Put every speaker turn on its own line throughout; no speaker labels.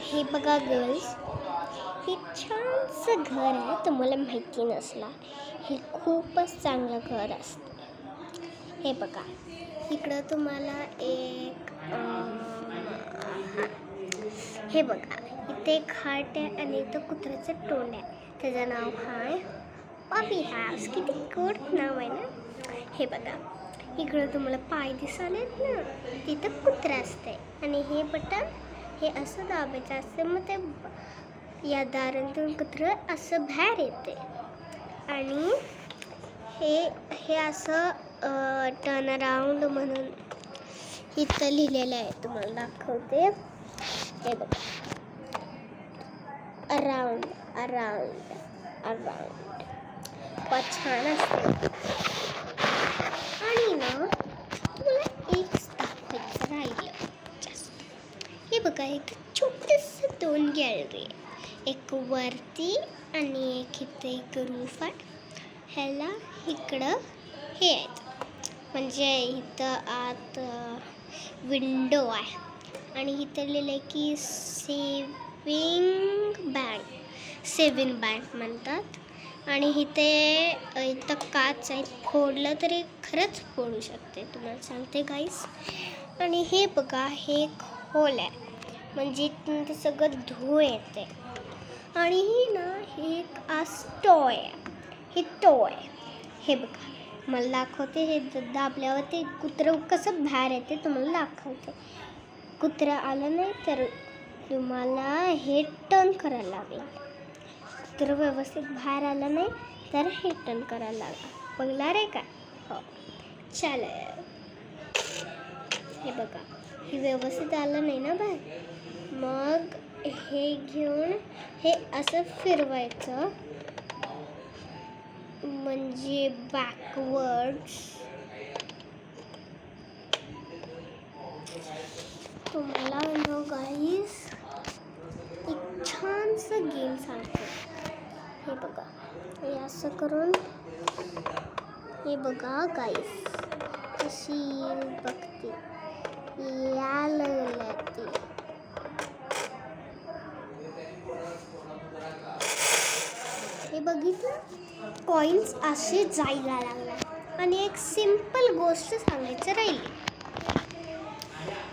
हे बघा गर्ल्स, हे छानसं घर आहे. तुम्हाला माहिती नसला, हे खूपच चांगलं घर असतं. हे बघा, इकडं तुम्हाला एक हे बघा, इथे एक हार्ट आहे आणि इथं कुत्र्याचं तोंड आहे. त्याचं नाव आहे पपी हाऊस. किती गुड नाव आहे ना. हे बघा, इकडं तुम्हाला पाय दिसालेत ना, तिथं कुत्रा असते आणि हे बटन हे असं दाबायचं असते. मग ते या दारातून कुत्रं असं बाहेर येते आणि हे असं टर्न अराउंड म्हणून इथं लिहिलेलं आहे. तुम्हाला दाखवते. हे बघा, अराउंड अराउंड अराउंड. खूप छान असते. आणि ना तुम्हाला एक दाखवायचं राहिलं. हे बघा, एक छोटंसं 2 गॅलरी आहे. एक वरती आणि एक इथे एक रूफ आहे. ह्याला इकडं हे आहेत, म्हणजे इथं आत विंडो आहे आणि इथं लिहिलं आहे की सेविंग बँक म्हणतात. आणि इथं काच आहे. फोडलं तरी खरंच फोडू शकते, तुम्हाला सांगते गाईस. आणि हे बघा, हे एक होल आहे, म्हणजे इथून सगळं धूळ येते. आणि हे एक टॉय आहे. हे टॉय हे बघा, मला दाखवते. हे दाबल्यावर ते कुत्रं कसं बाहेर येते तुम्हाला दाखवते. कुत्रं आलं नाही तर तुम्हाला हे टर्न करायला लागेल. कुत्रं व्यवस्थित बाहेर आलं नाही तर हे टर्न करायला लागेल. बघणार आहे का? हो, चालेल. हे बघा, हे व्यवस्थित आलं नाही ना बाहेर, मग हे घेऊन हे असं फिरवायचं, म्हणजे बॅकवर्ड्स. तुम्हाला नो गाईस एक छानसं गेम सांगते. हे बघा, हे असं करून हे बघा गाईस, कशी बघते यायला लागते. हे बघितलं, कॉईन्स असे जायला लागला. आणि एक सिम्पल गोष्ट सांगायचं राहिली.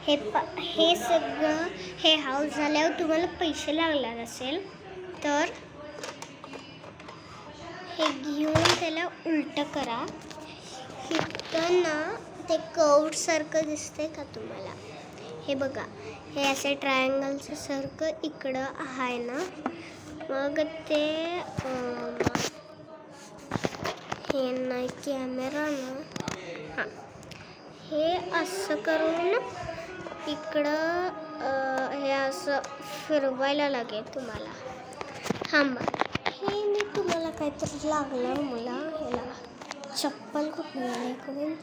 हे सगळं हे हाऊस झाल्यावर तुम्हाला पैसे लागणार असेल तर हे घेऊन त्याला उलटं करा. इथं ना ते कर्वसारखं दिसतंय का तुम्हाला? हे बघा, हे असं ट्रायंगलचं सारखं इकडं आहे ना, मग ते हे नाही कॅमेरा ना, हां, हे असं करून इकडं हे असं फिरवायला लागेल तुम्हाला. थांबा, हे मी तुम्हाला काहीतरी लागलं मला. ह्याला चप्पल कुठून आली करून.